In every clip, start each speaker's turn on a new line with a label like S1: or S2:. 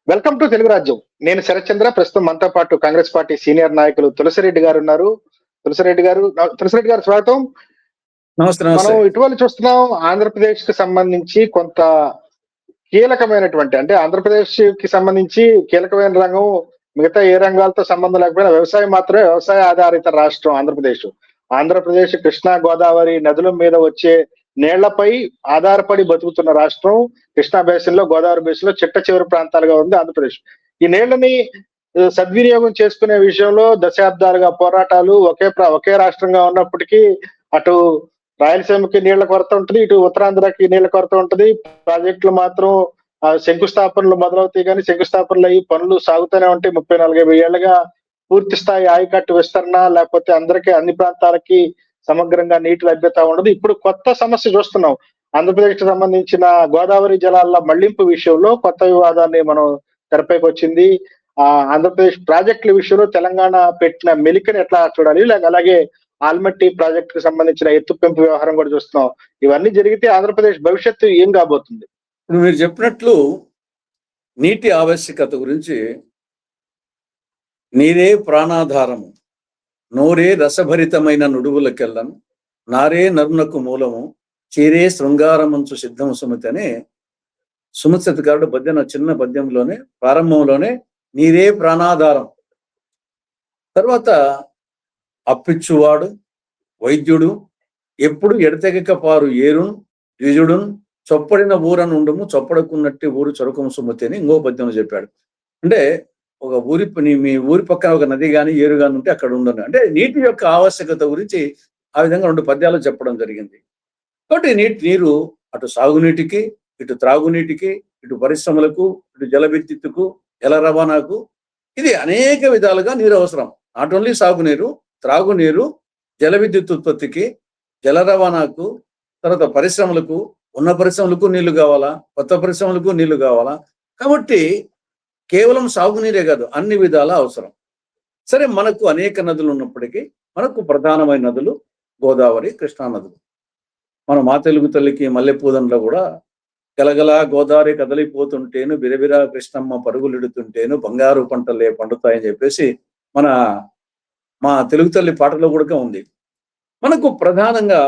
S1: Welcome to Telugu రాజ్యం. నేను శరత్చంద్ర. ప్రస్తుతం మనతో పాటు కాంగ్రెస్ పార్టీ సీనియర్ నాయకులు తులసిరెడ్డి గారు ఉన్నారు. తులసిరెడ్డి గారు స్వాగతం.
S2: నమస్తే.
S1: మనం ఇటీవల చూస్తున్నాం, ఆంధ్రప్రదేశ్ కి సంబంధించి కొంత కీలకమైనటువంటి, అంటే ఆంధ్రప్రదేశ్ కి సంబంధించి కీలకమైన రంగం మిగతా ఏ రంగాలతో సంబంధం లేకపోయినా వ్యవసాయం మాత్రమే. వ్యవసాయ ఆధారిత రాష్ట్రం ఆంధ్రప్రదేశ్. ఆంధ్రప్రదేశ్ కృష్ణా గోదావరి నదుల మీద వచ్చే నీళ్లపై ఆధారపడి బతుకుతున్న రాష్ట్రం. కృష్ణా బేసిన్ లో, గోదావరి బేసిన్ లో చిట్ట చివరి ప్రాంతాలుగా ఉంది ఆంధ్రప్రదేశ్. ఈ నీళ్లని సద్వినియోగం చేసుకునే విషయంలో దశాబ్దాలుగా పోరాటాలు. ఒకే రాష్ట్రంగా ఉన్నప్పటికీ అటు రాయలసీమకి నీళ్ల కొరత ఉంటది, ఇటు ఉత్తరాంధ్రకి నీళ్ల కొరత ఉంటది. ప్రాజెక్టులు మాత్రం శంకుస్థాపనలు మొదలవుతాయి, కానీ శంకుస్థాపనలు అయ్యి పనులు సాగుతూనే ఉంటాయి. 30-40 ఏళ్లుగా పూర్తి స్థాయి ఆయకట్టు విస్తరణ, లేకపోతే అందరికీ అన్ని ప్రాంతాలకి సమగ్రంగా నీటి లభ్యత ఉండదు. ఇప్పుడు కొత్త సమస్య చూస్తున్నాం. ఆంధ్రప్రదేశ్ కి సంబంధించిన గోదావరి జలాల మళ్లింపు విషయంలో కొత్త వివాదాన్ని మనం తెరపైకి వచ్చింది. ఆంధ్రప్రదేశ్ ప్రాజెక్టుల విషయంలో తెలంగాణ పెట్టిన మెలికని ఎట్లా చూడాలి, అలాగే ఆల్మట్టి ప్రాజెక్టు కి సంబంధించిన ఎత్తు పెంపు వ్యవహారం కూడా చూస్తున్నాం. ఇవన్నీ జరిగితే ఆంధ్రప్రదేశ్ భవిష్యత్తు ఏం కాబోతుంది?
S2: ఇప్పుడు మీరు చెప్పినట్లు నీటి ఆవశ్యకత గురించి, నీరే ప్రాణాధారము, నోరే రసభరితమైన నుడువులకెళ్ళను, నారే నరునకు మూలము, చీరే శృంగారమంచు సిద్ధము సుమతి అనే సుమతిగారుడు పద్యం, చిన్న పద్యంలోనే ప్రారంభంలోనే నీరే ప్రాణాధారం. తర్వాత అప్పిచ్చువాడు వైద్యుడు, ఎప్పుడు ఎడతెగక పారు ఏరును ద్విజుడున్, చొప్పడిన ఊరను ఉండము చొప్పడకున్నట్టు ఊరు చొరకము సుమతి అని ఇంకో పద్యంలో చెప్పాడు. అంటే ఒక మీ ఊరి పక్కన ఒక నది కానీ ఏరు కానీ ఉంటే అక్కడ ఉండను. అంటే నీటి యొక్క ఆవశ్యకత గురించి ఆ విధంగా 2 పద్యాలు చెప్పడం జరిగింది. కాబట్టి నీరు అటు సాగునీటికి, ఇటు త్రాగునీటికి, ఇటు పరిశ్రమలకు, ఇటు జల విద్యుత్తుకు, జల రవాణాకు, ఇది అనేక విధాలుగా నీరు అవసరం. నాట్ ఓన్లీ సాగునీరు, త్రాగునీరు, జల విద్యుత్ ఉత్పత్తికి, జల రవాణాకు, తర్వాత పరిశ్రమలకు, ఉన్న పరిశ్రమలకు నీళ్లు కావాలా, కొత్త పరిశ్రమలకు నీళ్లు కావాలా. కాబట్టి కేవలం సాగునీరే కాదు, అన్ని విధాలా అవసరం. సరే, మనకు అనేక నదులు ఉన్నప్పటికీ మనకు ప్రధానమైన నదులు గోదావరి, కృష్ణా నదులు. మన మా తెలుగు తల్లికి మల్లెపూదంలో కూడా గలగలా గోదావరి కదలిపోతుంటేను, బిరబిరా కృష్ణమ్మ పరుగులెడుతుంటేను, బంగారు పంటలే పండుతాయని చెప్పేసి మా తెలుగు తల్లి పాటలో కూడా ఉంది. మనకు ప్రధానంగా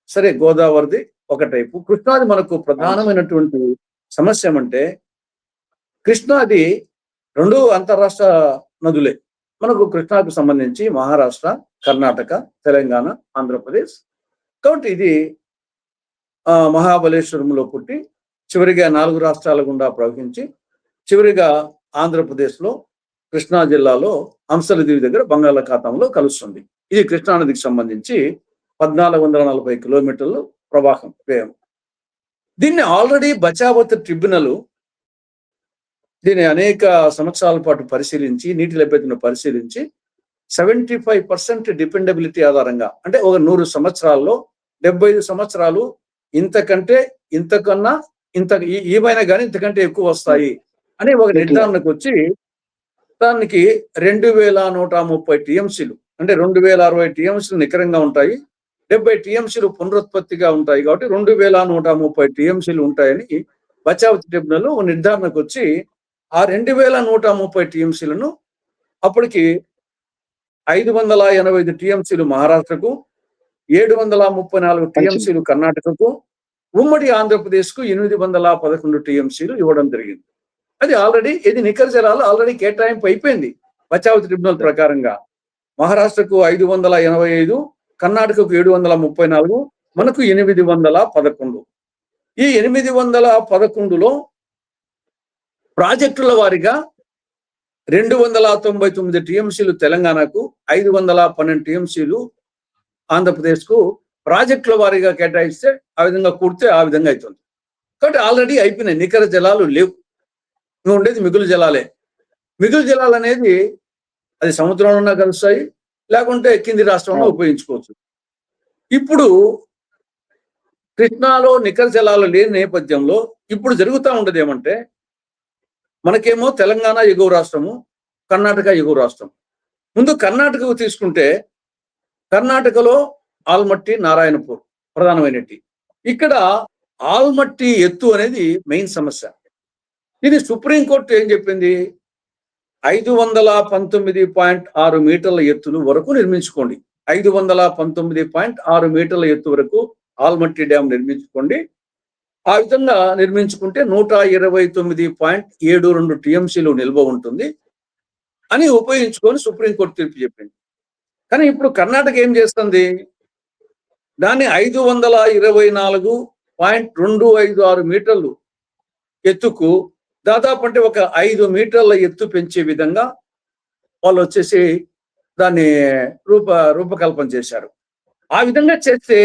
S2: సరే గోదావరిది ఒక టైపు, కృష్ణాది మనకు ప్రధానమైనటువంటి సమస్య ఏమంటే, కృష్ణాది 2 అంతర్రాష్ట్ర నదులే. మనకు కృష్ణాకు సంబంధించి మహారాష్ట్ర, కర్ణాటక, తెలంగాణ, ఆంధ్రప్రదేశ్. కాబట్టి ఇది మహాబలేశ్వరంలో పుట్టి చివరిగా 4 రాష్ట్రాల గుండా ప్రవహించి చివరిగా ఆంధ్రప్రదేశ్లో కృష్ణా జిల్లాలో అంశలదీవి దగ్గర బంగాళాఖాతంలో కలుస్తుంది. ఇది కృష్ణానదికి సంబంధించి 1440 కిలోమీటర్లు ప్రవాహం వ్యయం. దీన్ని ఆల్రెడీ బచావత్ ట్రిబ్యునల్ దీన్ని అనేక సంవత్సరాల పాటు పరిశీలించి, నీటి లభ్యతను పరిశీలించి 75% డిపెండబిలిటీ ఆధారంగా, అంటే ఒక 100 సంవత్సరాల్లో 75 సంవత్సరాలు ఇంతకన్నా ఏమైనా కానీ ఇంతకంటే ఎక్కువ వస్తాయి అని ఒక నిర్ధారణకు వచ్చి దానికి 2130 టీఎంసీలు, అంటే 2060 టీఎంసీలు నికరంగా ఉంటాయి, 70 టీఎంసీలు పునరుత్పత్తిగా ఉంటాయి. కాబట్టి 2130 టీఎంసీలు ఉంటాయని బచావత్ ట్రిబ్యునల్ నిర్ధారణకు వచ్చి ఆ 2130 టీఎంసీలను అప్పటికి 585 టీఎంసీలు మహారాష్ట్రకు, 734 టీఎంసీలు కర్ణాటకకు, ఉమ్మడి ఆంధ్రప్రదేశ్కు 811 టీఎంసీలు ఇవ్వడం జరిగింది. అది ఆల్రెడీ నికర జలాలు ఆల్రెడీ కేటాయింపు అయిపోయింది బచావత్ ట్రిబ్యునల్ ప్రకారంగా. మహారాష్ట్రకు 585, కర్ణాటకకు 734, మనకు 811. ఈ 811లో ప్రాజెక్టుల వారీగా 299 టీఎంసీలు తెలంగాణకు, 512 టీఎంసీలు ఆంధ్రప్రదేశ్కు ప్రాజెక్టుల వారీగా కేటాయిస్తే ఆ విధంగా కూడితే ఆ విధంగా అవుతుంది. కాబట్టి ఆల్రెడీ అయిపోయినాయి, నికర జలాలు లేవు. ఉండేది మిగులు జలాలే. మిగులు జలాలు అనేది అది సముద్రంలో కలుస్తాయి, లేకుంటే కింది రాష్ట్రంలో ఉపయోగించుకోవచ్చు. ఇప్పుడు కృష్ణాలో నికర జలాలు లేని నేపథ్యంలో ఇప్పుడు జరుగుతూ ఉండదు ఏమంటే, మనకేమో తెలంగాణ ఎగువ రాష్ట్రము, కర్ణాటక ఎగువ రాష్ట్రం. ముందు కర్ణాటకకు తీసుకుంటే కర్ణాటకలో ఆల్మట్టి, నారాయణపూర్ ప్రధానమైనటి. ఇక్కడ ఆల్మట్టి ఎత్తు అనేది మెయిన్ సమస్య. ఇది సుప్రీంకోర్టు ఏం చెప్పింది? 519.6 మీటర్ల ఎత్తులు వరకు నిర్మించుకోండి. 519.6 మీటర్ల ఎత్తు వరకు ఆల్మట్టి డ్యాం నిర్మించుకోండి. ఆ విధంగా నిర్మించుకుంటే 129.72 టీఎంసీలు నిల్వ ఉంటుంది అని ఉపయోగించుకొని సుప్రీంకోర్టు తీర్పు చెప్పింది. కానీ ఇప్పుడు కర్ణాటక ఏం చేస్తుంది? దాన్ని 524.256 మీటర్లు ఎత్తుకు దాదాపు అంటే ఒక 5 మీటర్ల ఎత్తు పెంచే విధంగా వాళ్ళు వచ్చేసి దాన్ని రూపకల్పన చేశారు. ఆ విధంగా చేస్తే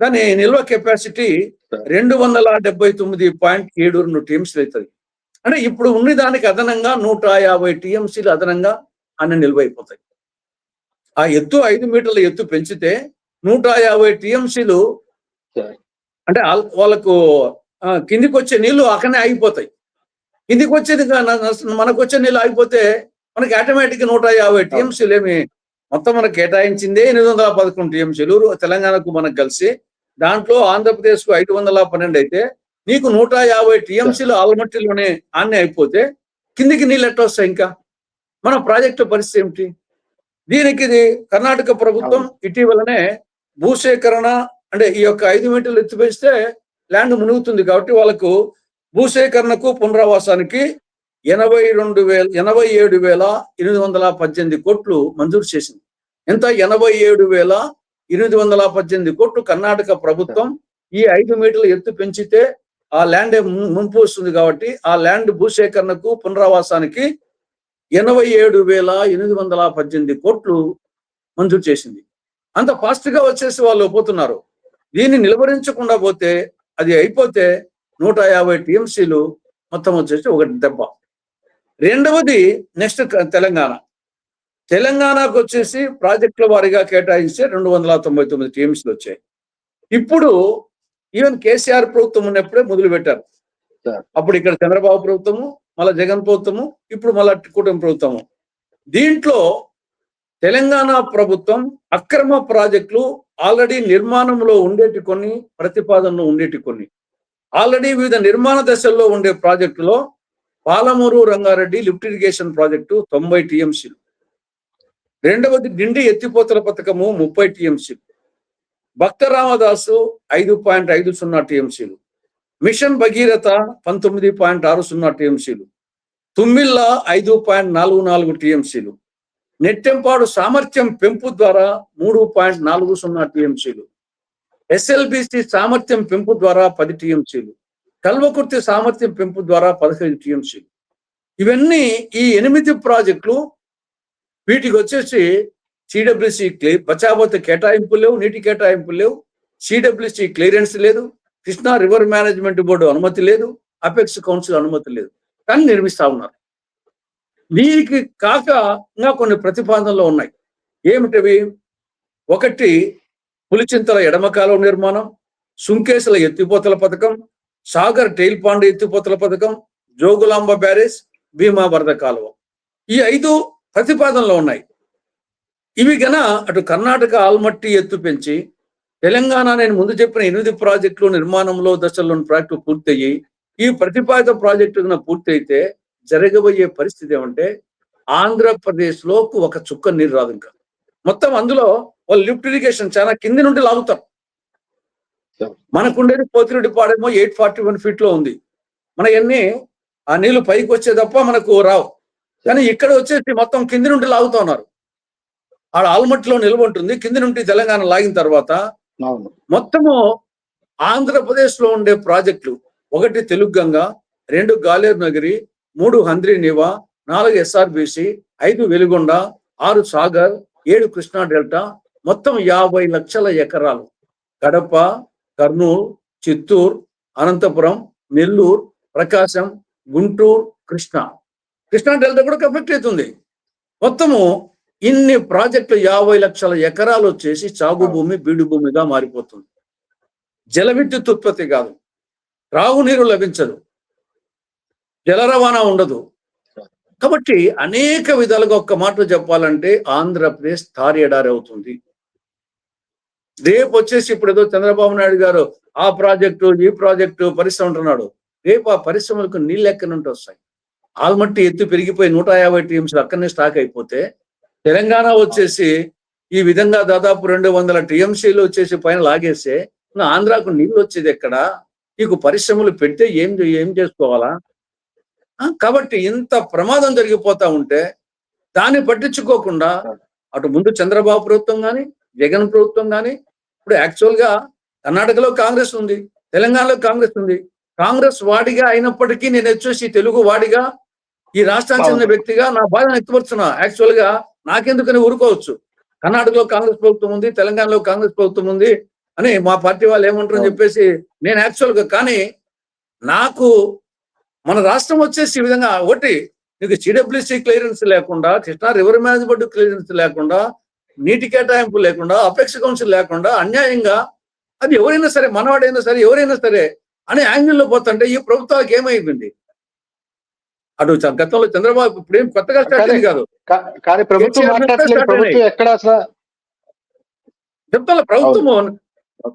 S2: దాని నిల్వ కెపాసిటీ 279.72 టీఎంసీలు అవుతుంది. అంటే ఇప్పుడు ఉన్న దానికి అదనంగా 150 టీఎంసీలు అదనంగా అన్ని నిల్వ అయిపోతాయి. ఆ ఎత్తు 5 మీటర్ల ఎత్తు పెంచితే 150 టీఎంసీలు అంటే వాళ్ళకు కిందికి వచ్చే నీళ్లు అక్కడనే ఆగిపోతాయి. కిందికి వచ్చేది మనకు వచ్చే నీళ్ళు ఆగిపోతే మనకి ఆటోమేటిక్ 150 టీఎంసీలు ఏమి మొత్తం మనకు కేటాయించిందే 811 టీఎంసీలు తెలంగాణకు మనకు కలిసి. దాంట్లో ఆంధ్రప్రదేశ్కు 512 అయితే నీకు 150 టీఎంసీలు ఆల్మట్టిలోనే ఆన్నే అయిపోతే కిందికి నీళ్ళు ఎట్లా వస్తాయి? ఇంకా మన ప్రాజెక్టు పరిస్థితి ఏమిటి? దీనికి కర్ణాటక ప్రభుత్వం ఇటీవలనే భూసేకరణ అంటే ఈ యొక్క 5 మీటర్లు ఎత్తు పెంచితే ల్యాండ్ మునుగుతుంది కాబట్టి వాళ్ళకు భూసేకరణకు పునరావాసానికి 87,818 కోట్లు మంజూరు చేసింది. ఎంత? 87,818 కోట్లు కర్ణాటక ప్రభుత్వం ఈ 5 మీటర్ల ఎత్తు పెంచితే ఆ ల్యాండ్ ముంపు వస్తుంది కాబట్టి ఆ ల్యాండ్ భూసేకరణకు పునరావాసానికి 87,818 కోట్లు మంజూరు చేసింది. అంత ఫాస్ట్ గా వచ్చేసి వాళ్ళు పోతున్నారు. దీన్ని నిలువరించకుండా పోతే అది అయిపోతే 150 టీఎంసీలు మొత్తం వచ్చేసి ఒకటి దెబ్బ. రెండవది నెక్స్ట్ తెలంగాణకు వచ్చేసి ప్రాజెక్టుల వారీగా కేటాయిస్తే 299 టీఎంసీలు వచ్చాయి. ఇప్పుడు ఈవెన్ కేసీఆర్ ప్రభుత్వం ఉన్నప్పుడే మొదలు పెట్టారు. అప్పుడు ఇక్కడ చంద్రబాబు ప్రభుత్వము, మళ్ళా జగన్ ప్రభుత్వము, ఇప్పుడు మళ్ళా కూటమి ప్రభుత్వము. దీంట్లో తెలంగాణ ప్రభుత్వం అక్రమ ప్రాజెక్టులు ఆల్రెడీ నిర్మాణంలో ఉండేటి కొన్ని, ప్రతిపాదనలో ఉండేటి కొన్ని, ఆల్రెడీ వివిధ నిర్మాణ దశల్లో ఉండే ప్రాజెక్టులో Palamuru Rangareddy lift irrigation project 90 టీఎంసీలు. రెండవది డిండి ఎత్తిపోతల పథకము 30 టీఎంసీలు. భక్త రామదాసు 5.50 టీఎంసీలు. మిషన్ భగీరథ 19.60 టీఎంసీలు. తుమ్మిళ్ళ 5.44 టీఎంసీలు. నెట్టెంపాడు సామర్థ్యం పెంపు ద్వారా 3.40 టీఎంసీలు. ఎస్ఎల్బిసి సామర్థ్యం పెంపు ద్వారా 10 టీఎంసీలు. కల్వకుర్తి సామర్థ్యం పెంపు ద్వారా 15 టీఎంసీలు. ఇవన్నీ ఈ 8 ప్రాజెక్టులు. వీటికి వచ్చేసి సిడబ్ల్యూసి బచాబోత కేటాయింపులు లేవు, నీటి కేటాయింపులు లేవు, సిడబ్ల్యూసి క్లియరెన్స్ లేదు, కృష్ణా రివర్ మేనేజ్మెంట్ బోర్డు అనుమతి లేదు, అపెక్స్ కౌన్సిల్ అనుమతి లేదు, కానీ నిర్మిస్తా ఉన్నారు. వీరికి కాక ఇంకా కొన్ని ప్రతిపాదనలు ఉన్నాయి. ఏమిటవి? ఒకటి పులిచింతల ఎడమకాలం నిర్మాణం, సుంకేసుల ఎత్తిపోతల పథకం, సాగర్ టైల్ పాండ్ ఎత్తిపోతల పథకం, జోగులాంబ బ్యారేజ్, భీమా వరద కాలువ. ఈ 5 ప్రతిపాదనలు ఉన్నాయి. ఇవి గన అటు కర్ణాటక ఆల్మట్టి ఎత్తు పెంచి తెలంగాణ నేను ముందు చెప్పిన 8 ప్రాజెక్టులు నిర్మాణంలో దశల్లోని ప్రాజెక్టు పూర్తయ్యి ఈ ప్రతిపాదిత ప్రాజెక్టు పూర్తి అయితే జరగబోయే పరిస్థితి ఏమంటే ఆంధ్రప్రదేశ్ లోకి ఒక చుక్క నీరు రాదు. ఇంకా మొత్తం అందులో వాళ్ళు లిఫ్ట్ ఇరిగేషన్ చాలా కింది నుండి లాగుతారు. మనకుండేది పోతిరెడ్డి పాడేమో 841 feet లో ఉంది. మనయన్నీ ఆ నీళ్లు పైకి వచ్చే తప్ప మనకు రావు. కానీ ఇక్కడ వచ్చేసి మొత్తం కింది నుండి లాగుతూ ఉన్నారు. ఆడ ఆల్మట్టిలో నిల్వ ఉంటుంది. కింది నుండి తెలంగాణ లాగిన తర్వాత మొత్తము ఆంధ్రప్రదేశ్ లో ఉండే ప్రాజెక్టులు 1 తెలుగు గంగ, 2 గాలేరు నగరి, 3 హంద్రీ నీవా, 4 ఎస్ఆర్బిసి, 5 వెలుగొండ, 6 సాగర్, 7 కృష్ణా డెల్టా, మొత్తం 50 లక్షల ఎకరాలు. కడప, కర్నూలు, చిత్తూరు, అనంతపురం, నెల్లూరు, ప్రకాశం, గుంటూరు, కృష్ణా డెల్టా కూడా ఎఫెక్ట్ అవుతుంది. మొత్తము ఇన్ని ప్రాజెక్టులు 50 లక్షల ఎకరాలు వచ్చేసి సాగు భూమి, బీడు భూమిగా మారిపోతుంది. జల విద్యుత్ ఉత్పత్తి కాదు, త్రాగునీరు లభించదు, జల రవాణా ఉండదు. కాబట్టి అనేక విధాలుగా ఒక్క మాట చెప్పాలంటే ఆంధ్రప్రదేశ్ తారి ఎడారి అవుతుంది. రేపు వచ్చేసి ఇప్పుడు ఏదో చంద్రబాబు నాయుడు గారు ఆ ప్రాజెక్టు ఈ ప్రాజెక్టు పరిశ్రమ అంటున్నాడు. రేపు ఆ పరిశ్రమలకు నీళ్ళు ఎక్కడి నుండి వస్తాయి? ఆల్మట్టి ఎత్తు పెరిగిపోయి 150 టీఎంసీలు అక్కడనే స్టాక్ అయిపోతే, తెలంగాణ వచ్చేసి ఈ విధంగా దాదాపు 200 టీఎంసీలు వచ్చేసి పైన లాగేస్తే ఆంధ్రాకు నీళ్ళు వచ్చేది ఎక్కడ? నీకు పరిశ్రమలు పెడితే ఏం చేసుకోవాలా? కాబట్టి ఇంత ప్రమాదం జరిగిపోతా ఉంటే దాన్ని పట్టించుకోకుండా అటు ముందు చంద్రబాబు ప్రభుత్వం కానీ, జగన్ ప్రభుత్వం కానీ, ఇప్పుడు యాక్చువల్ గా కర్ణాటకలో కాంగ్రెస్ ఉంది, తెలంగాణలో కాంగ్రెస్ ఉంది. కాంగ్రెస్ వాడిగా అయినప్పటికీ నేను వచ్చేసి తెలుగు వాడిగా, ఈ రాష్ట్రానికి చెందిన వ్యక్తిగా నా బాధను ఎత్తుపరుచున్నా. యాక్చువల్ గా నాకెందుకని ఊరుకోవచ్చు. కర్ణాటకలో కాంగ్రెస్ ప్రభుత్వం ఉంది, తెలంగాణలో కాంగ్రెస్ ప్రభుత్వం ఉంది అని మా పార్టీ వాళ్ళు ఏమంటారని చెప్పేసి నేను యాక్చువల్ గా, కానీ నాకు మన రాష్ట్రం వచ్చేసి ఈ విధంగా ఒకటి నీకు సిడబ్ల్యూసీ క్లియరెన్స్ లేకుండా, కృష్ణా రివర్ మేనేజ్మెంట్ క్లియరెన్స్ లేకుండా, నీటి కేటాయింపు లేకుండా, అపెక్స్ కౌన్సిల్ లేకుండా అన్యాయంగా అది ఎవరైనా సరే, మనవాడైనా సరే, ఎవరైనా సరే అనే యాంగిల్లో పోతుంటే ఈ ప్రభుత్వానికి ఏమైంది? అటు గతంలో చంద్రబాబు ఇప్పుడు ఏం కొత్తగా స్టార్ట్ అయింది కాదు,
S1: కానీ ప్రభుత్వం మాట్లాడలేదు. ప్రభుత్వం ఎక్కడ అసలు
S2: చెప్తా ప్రభుత్వము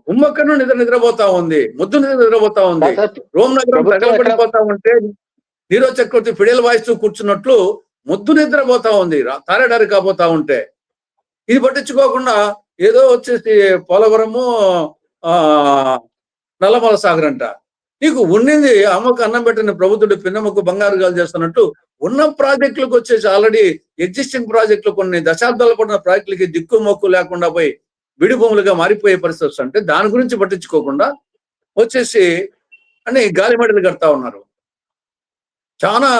S2: కుంభకర్ణం నిద్రపోతా ఉంది, ముద్దు నిద్రపోతా ఉంది, రోమ్ నగరం తగలబడిపోతా ఉంటే నీరో చక్రవర్తి ఫిడేల్ వాయిస్తూ కూర్చున్నట్లు ముద్దు నిద్రపోతా ఉంది, తారేడారి కాబోతా ఉంటే. ఇది పట్టించుకోకుండా ఏదో వచ్చేసి పోలవరము నల్లమల సాగర్ అంట. నీకు ఉండింది అమ్మకు అన్నం పెట్టిన ప్రభుత్వుడు పిన్నమ్మకు బంగారు గాలు చేస్తున్నట్టు ఉన్న ప్రాజెక్టులకు వచ్చేసి ఆల్రెడీ ఎగ్జిస్టింగ్ ప్రాజెక్టులు కొన్ని దశాబ్దాలు పడిన ప్రాజెక్టులకి దిక్కు మొక్కు లేకుండా పోయి విడి భూములుగా మారిపోయే పరిస్థితి వస్తుంటే దాని గురించి పట్టించుకోకుండా వచ్చేసి అని గాలిమడలు కడతా ఉన్నారు. చాలా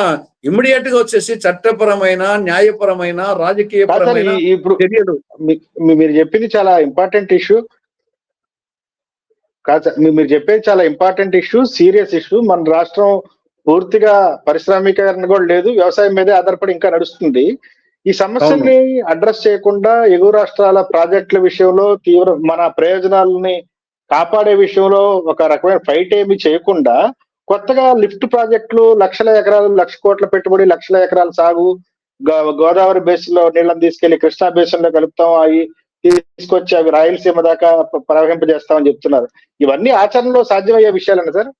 S2: ఇమ్మీడియట్ గా వచ్చేసి చట్టపరమైన, న్యాయపరమైన, రాజకీయపరమైన చర్యలు.
S1: మీరు చెప్పింది చాలా ఇంపార్టెంట్ ఇష్యూ కాదు సార్, మీరు చెప్పేది చాలా ఇంపార్టెంట్ ఇష్యూ, సీరియస్ ఇష్యూ. మన రాష్ట్రం పూర్తిగా పారిశ్రామికీకరణ కూడా లేదు, వ్యవసాయం మీదే ఆధారపడి ఇంకా నడుస్తుంది. ఈ సమస్యల్ని అడ్రస్ చేయకుండా ఎగువ రాష్ట్రాల ప్రాజెక్టుల విషయంలో మన ప్రయోజనాలని కాపాడే విషయంలో ఒక రకమైన ఫైట్ ఏమి చేయకుండా కొత్తగా లిఫ్ట్ ప్రాజెక్టులు, లక్షల ఎకరాలు, 1,00,000 కోట్ల పెట్టుబడి, లక్షల ఎకరాల సాగు, గోదావరి బేసిన్ లో నీళ్ళని తీసుకెళ్లి కృష్ణా బేసిన్ లో కలుపుతాం, అవి తీసుకొచ్చి అవి రాయలసీమ దాకా ప్రవహింపజేస్తామని చెప్తున్నారు. ఇవన్నీ ఆచరణలో సాధ్యమయ్యే విషయాలేనా సార్?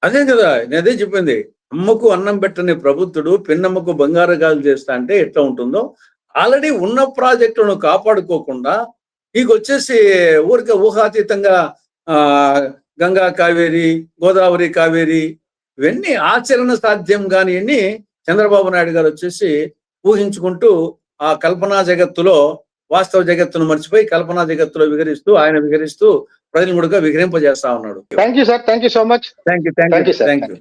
S2: అదే కదా నేనే చెప్పింది. అమ్మకు అన్నం పెట్టని ప్రభుత్వుడు పిన్నమ్మకు బంగారగాలు చేస్తా అంటే ఎట్లా ఉంటుందో, ఆల్రెడీ ఉన్న ప్రాజెక్టులను కాపాడుకోకుండా నీకు వచ్చేసి ఊరికే ఊహాతీతంగా గంగా కావేరి, గోదావరి కావేరి ఇవన్నీ ఆచరణ సాధ్యం కాని అని చంద్రబాబు నాయుడు గారు వచ్చేసి ఊహించుకుంటూ ఆ కల్పనా జగత్తులో వాస్తవ జగత్తును మర్చిపోయి కల్పనా జగత్తులో ఆయన విహరిస్తూ ప్రజలు కూడా విహరింపజేస్తా ఉన్నాడు.
S1: Thank you sir, thank you so much.
S2: Thank you.